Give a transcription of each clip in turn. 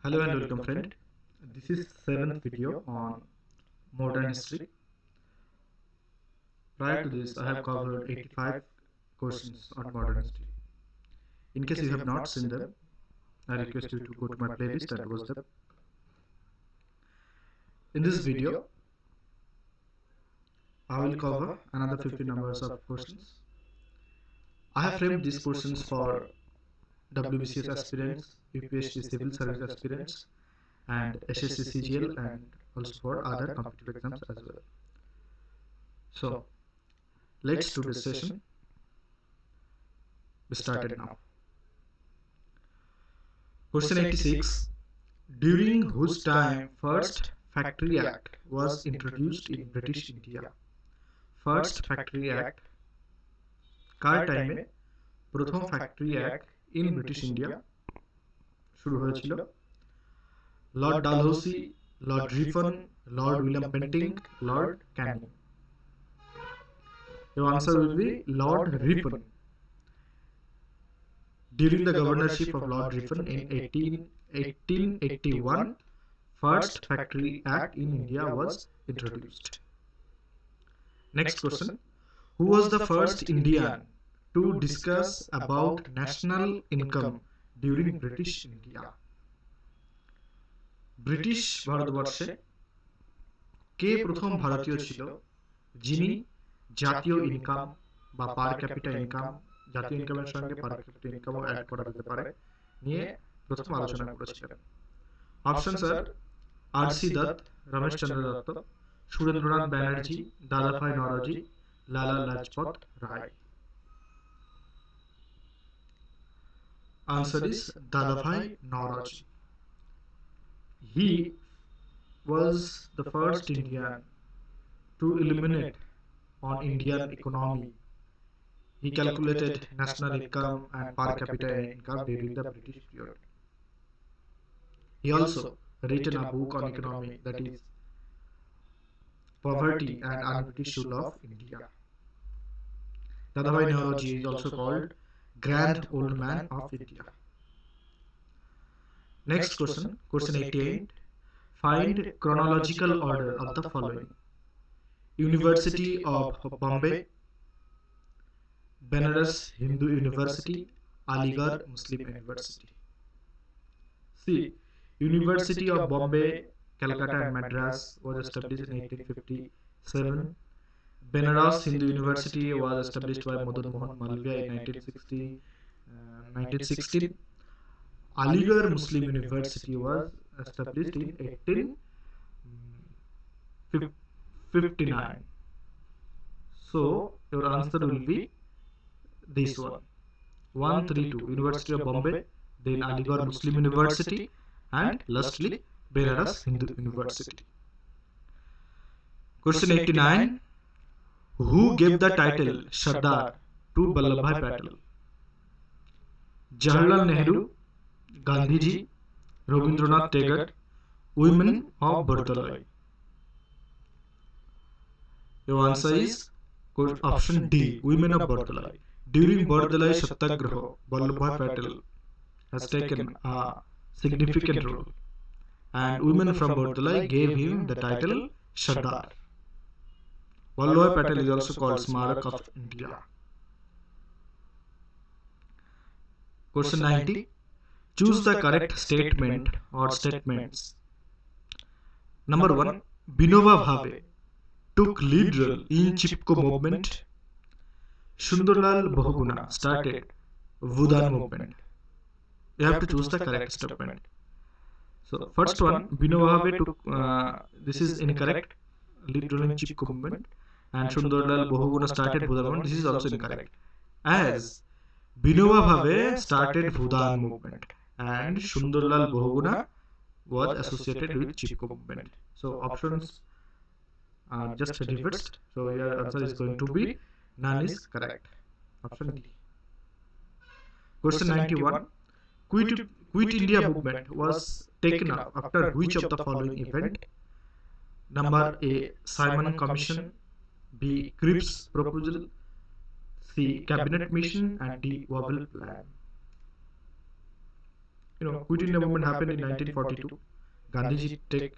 Hello and welcome friend. This is 7th video on modern history. Prior to this I have covered 85 questions on modern history. In case you have not seen them, I request you to go to my playlist and watch them. In this video I will cover another 50 numbers of questions. I have framed these questions for WBCS aspirants, UPSC civil service aspirants and SSC CGL and also for other competitive exams as well. So let's do this session. We started now. Question 86. During whose time first Factory Act was introduced in British India? First Factory Act কার টাইমে প্রথম factory act in British India শুরু হয়েছিল? Lord Dalhousie, Lord Ripon, Lord William Bentinck, Lord Canning? Your answer will be Lord Ripon. During the governorship of Lord Ripon in 1881, first Factory Act in India was introduced. Next question. Who was the first Indian to discuss about national income during British India? British ভারতবর্ষে কে প্রথম ভারতীয় ছিল যিনি জাতীয় income বা পার capital income, জাতীয় ইনকামের সঙ্গে পার ক্যাপিটা ইনকামও অ্যাড করা যেতে পারে, নিয়ে প্রথম আলোচনা করেছিলেন? অপশনস আর আর.সি. দত্ত, রমেশচন্দ্র দত্ত, সুরেন্দ্রনাথ ব্যানার্জি, দাদাভাই Naoroji, Lala Lajpat Rai. Answer is Dadabhai Naoroji. He was the first Indian to illuminate on Indian economy. He calculated national income and per capita income during the British period. He also written a book on economy, that is Poverty and Unbritish Rule of India. Dadabhai Naoroji is also called Grand Old Man of India. Next question, question 88. Find chronological order of the following: University of Bombay, Banaras Hindu University, Aligarh Muslim University. See, University of Bombay, Calcutta and Madras was established in 1857. Banaras Hindu University was established by Madan Mohan Malviya in 1916. Aligarh Muslim University was established in 1859. So your answer will be this one, 132, University of Bombay, then Aligarh Muslim University, and lastly Banaras Hindu University. Question 89. Who gave the title Sardar to Vallabhbhai Patel? Jawaharlal Nehru, Gandhiji, Rabindranath Tagore, women of Bardoloi? Your answer is option D, women of Bardoloi. During Bardoloi Satyagraha, Vallabhbhai Patel has taken a significant role, and women from Bardoloi gave him the title Sardar. Vallabhbhai Patel is also called Smarak of India. Question 90. Choose the correct statement or statements. Number 1. Vinoba Bhave took lead role in Chipko movement. Sundarlal Bahuguna started Bhudan movement. You have to choose the correct statement. So first one, Vinoba Bhave took, this is incorrect, lead role in Chipko movement, and Sundarlal Bahuguna started Bhudan movement. This is also incorrect, as Vinoba Bhave started Bhudan movement and Sundarlal Bahuguna was associated with Chipko movement. So options are just reversed. So your answer is going to be none is correct. Option D. Question 91. Quit India movement was taken up after which of the following event? Number A, Simon Commission, B, Cripps Proposal, C, Cabinet Mission, and D, Wavell Plan. Quit India movement happened in 1942. Gandhiji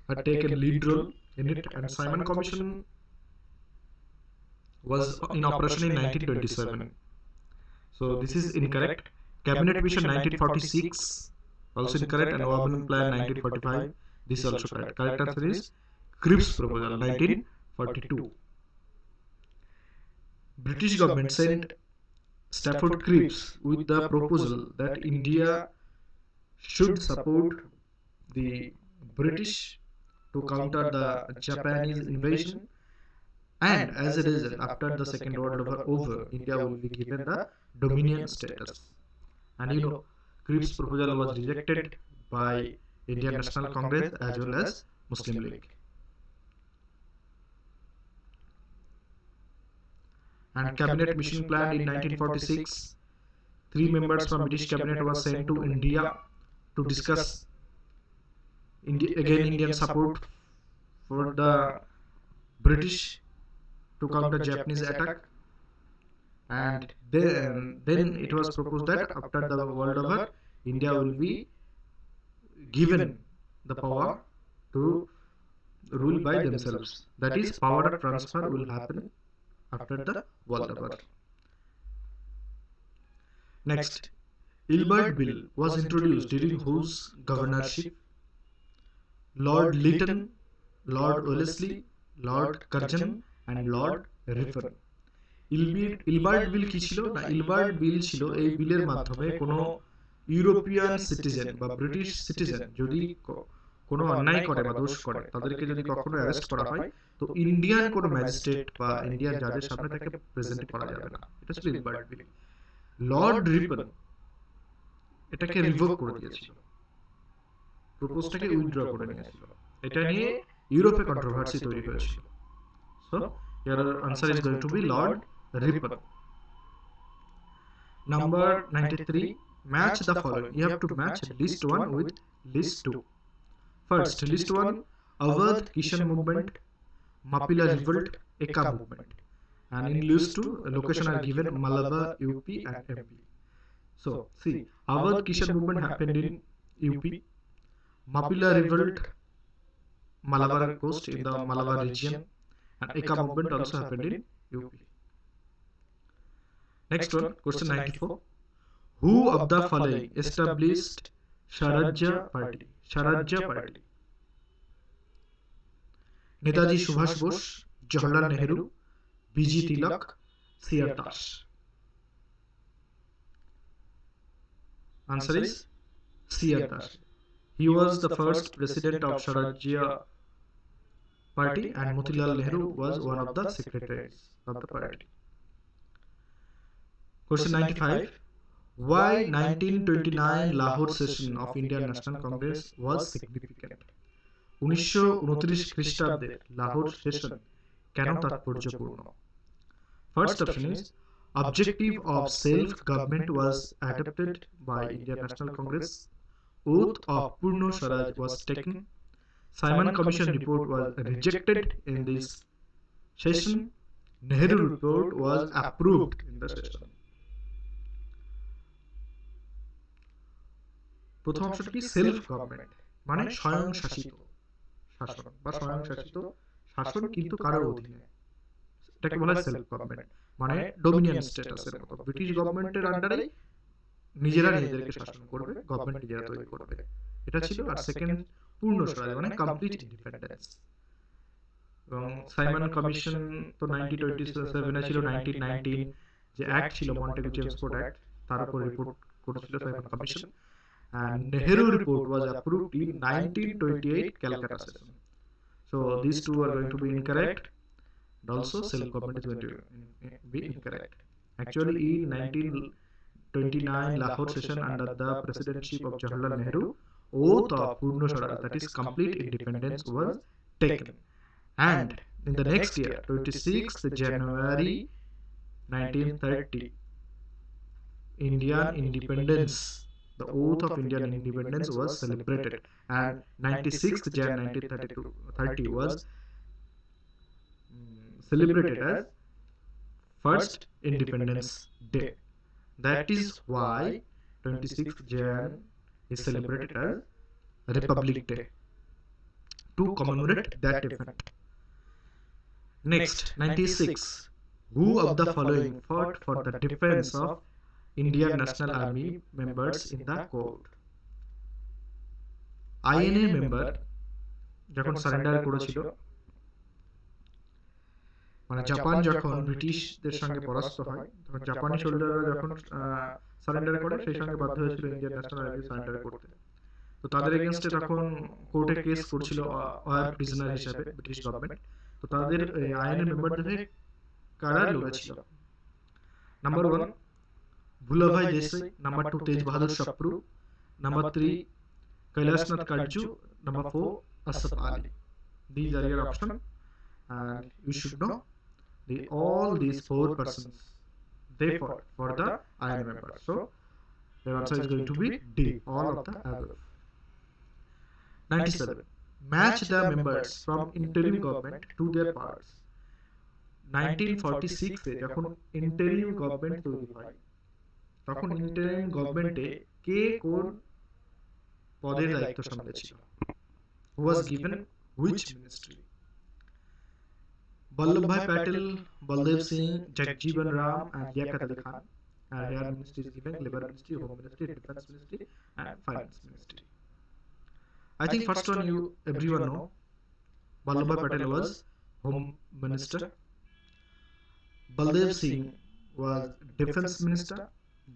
had taken lead role in it, and Simon Commission was in operation in 1927. So this is incorrect. Cabinet Mission 1946 also incorrect, and Urban Plan 1945, this is also correct. Correct answer is Cripps Proposal 1942. British government sent Stafford Cripps with the proposal that India should support the British to counter the Japanese invasion, and as a result, after the Second World War over, India will be given the Dominion status. And Cripps' proposal was rejected by Indian National Congress as well as Muslim League. And cabinet mission planned in 1946. 3 members from British cabinet was sent to India to discuss Indian support for the British to counter Japanese attack. And then it was proposed that after the world over, India will be given the power to rule by themselves. That is, power transfer will happen after the world over. Next, Ilbert Bill was introduced during whose governorship? Lord Lytton, Lord Wellesley, Lord Curzon, and Lord Ruthven. Ilbert বিল কি ছিল না? Ilbert বিল ছিল এই বিলের মাধ্যমে কোনো European citizen বা British citizen যদি কোনো অন্যায় করে বা দোষ করে, তাদেরকে যদি কখনো অ্যারেস্ট করা হয়, তো ইন্ডিয়ান কোনো ম্যাজিস্ট্রেট বা ইন্ডিয়ান জাজের সামনে তাকে প্রেজেন্ট করা যাবে না। এটা ছিল ইলবার্ট বিল। লর্ড রিপন এটাকে রিভোক করে দিয়েছিল, প্রপোজটাকে উইথড্র করে নিয়েছিল। এটা নিয়ে ইউরোপে কন্ট্রোভার্সি তৈরি হয়েছিল। So your answer is going to be Lord Ripon. Number 93, match the following. You have to match list 1 with list 2. First, list 1, Awadh Kishan movement, Mapila revolt, Eka movement. And in list 2, location are given Malabar, UP and MP. So, see, Awadh Kishan movement happened in UP, Mapila revolt, Malabar coast in the Malabar region, and Eka movement also happened in UP. Next one, question 94. Who of the following established Swarajya Party? Swarajya Party. Netaji Subhash Bose, Jawaharlal Nehru, B.G. Tilak, C.R. Dash. Answer is C.R. Dash. He was the first president of Swarajya Party, and Motilal Nehru was one of the secretaries of the party. Question 95. Why 1929 Lahore session of Indian National Congress was significant? 1929 খ্রিস্টাব্দের Lahore session কেন তাৎপর্যপূর্ণ? First option is objective of self-government was adopted by Indian National Congress. Oath of Purno Swaraj was taken. Simon Commission report was rejected in this session. Nehru report was approved in the session. প্রথম অপশনটি self government মানে স্বয়ংশাসিত শাসন বা স্বয়ংশাসিত শাসন কিন্তু কারোর অধীনে, এটাকে বলা হয় সেলফ গভর্নমেন্ট, মানে ডোমিনিয়ন স্ট্যাটাসের মতো। ব্রিটিশ গভর্নমেন্টের আন্ডারে নিজেরা নিজেদেরকে শাসন করবে, গভর্নমেন্ট নিজেরা তৈরি করবে, এটা ছিল। আর সেকেন্ড পূর্ণ স্বরাজ মানে কমপ্লিট ইন্ডিপেন্ডেন্স। এবং সাইমন কমিশন তো 1927 ছিল। 1919 যে অ্যাক্ট ছিল মন্টেগু চেমস্ফোর্ড অ্যাক্ট, তার উপর রিপোর্ট করেছিল Simon commission. And Nehru report was approved in 1928 Calcutta session. So these two are going to be incorrect, and also self-government is going to be incorrect. Actually, in 1929 Lahore session under the presidency of Jawaharlal Nehru, oath of Purno Swaraj, that is complete independence, was taken. And in the next year, 26th January 1930, Indian independence, the oath of Indian independence was celebrated, and 96th Jan 1930 was celebrated as first Independence Day. That is why 26th Jan is celebrated as Republic Day to commemorate that event. Next, 96. Who of the following fought for the defense of Indian National Army members in the court? INA member যখন surrender করেছিল, মানে Japan যখন ব্রিটিশদের সঙ্গে পরাস্ত হয়, তখন জাপানি সোল্ডাররা যখন সারেন্ডার করে, সেই সঙ্গে বাধ্য হয়েছিল ইন্ডিয়ান ন্যাশনাল আর্মি সারেন্ডার করতে। তো তাদের এগেনস্টে তখন কোর্টে কেস করছিল ওয়ার প্রিজনার হিসেবে ব্রিটিশ গভর্নমেন্ট। তো তাদের আইএনএ মেম্বারদের হয়ে কারা লড়েছিল? Number 1 Bhulabhai Desai, number 2 Tej Bahadur Sapru, number 3 Kailashnath Katju, number 4 Asaf Ali. These are your options and you should know all these 4 persons they fought for the INA members. So the answer is going to be D, all of the above. 97. Match the members from interim government to their parts. 1946 এ যখন interim government তৈরি হয়, তখন interim গভর্নমেন্টে কে কোন পদের দায়িত্ব সামলেছিল? Who was given which ministry? Vallabhbhai Patel, Baldev Singh, Jagjeevan Ram and Liaquat Ali Khan. Here ministry is given: Labour Ministry, Home Ministry, Defence Ministry and Finance Ministry. I think first one you everyone know. Vallabhbhai Patel was Home Minister, Baldev Singh was Defence Minister,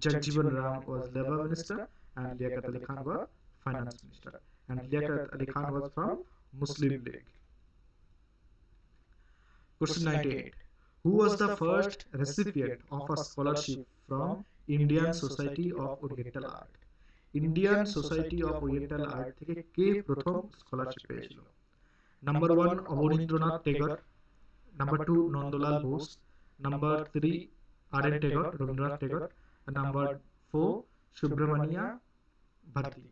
Jagjeevan Ram was Labour Minister and Liaquat Ali Khan was Finance Minister. And Liaquat Ali Khan was from Muslim League. Question 98. Who was the first recipient of a scholarship from Indian Society of Oriental Art? Indian Society of Oriental Art থেকে কে প্রথম scholarship পেয়েছিল? Number 1 Abanindranath Tagore, number 2 Nandalal Bose, number 3 R N. Tagore, Rabindranath Tagore, number 4 Subramania Bharati.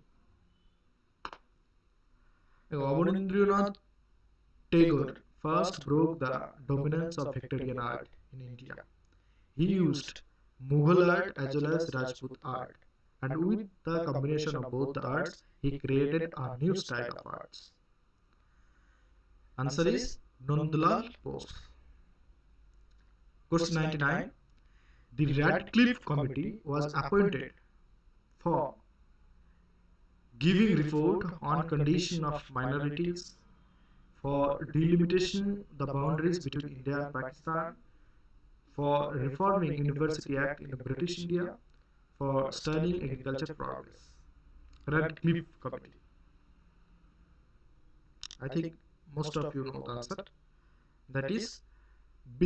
Abanindranath Tagore first broke the dominance of Victorian art in India. He used Mughal art as well as Rajput art, and with the combination of both the arts, he created a new style of arts. Answer is Nandlal Bose. Question 99. The Radcliffe Committee was appointed for giving report on condition of minorities, for delimitation the boundaries between India and Pakistan, for reforming University Act in British India, for studying agriculture progress. Radcliffe Committee. I think most of you know the answer. That is B,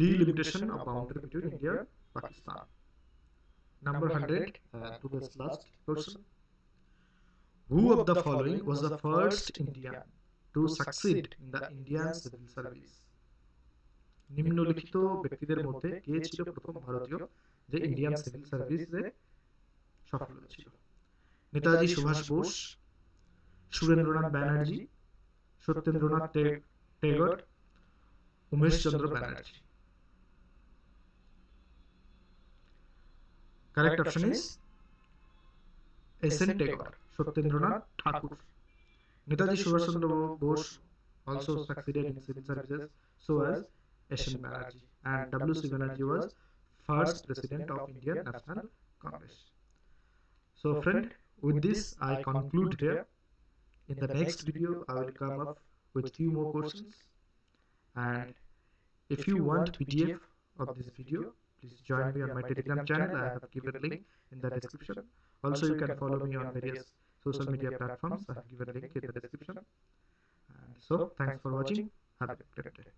delimitation of boundary between India and Pakistan. Number 100, today's last question. Who of the following was the first Indian to succeed in the Indian civil service? নিম্নলিখিত ব্যক্তিদের মধ্যে কে ছিল প্রথম ভারতীয় যে Indian civil সার্ভিসে সফল হয়েছিল? নেতাজি সুভাষ বোস, সুরেন্দ্রনাথ ব্যানার্জি, সত্যেন্দ্রনাথ টেগর, উমেশ চন্দ্র Banerjee. Correct option is S.N. Tagore, Satyendranath Thakur. Netaji Subhash Chandra Bose also succeeded in civil services, so as S.N. Banerjee, and W.C. Banerjee was first president of Indian National Congress. So friend, with this I conclude here. In the next video I will come up with few more questions, and if you want PDF of this video, please join me on my Telegram channel. I have given link in the description. Also you can follow me on various social media platforms. I have given link in the description. And so thanks for watching. Have a great day.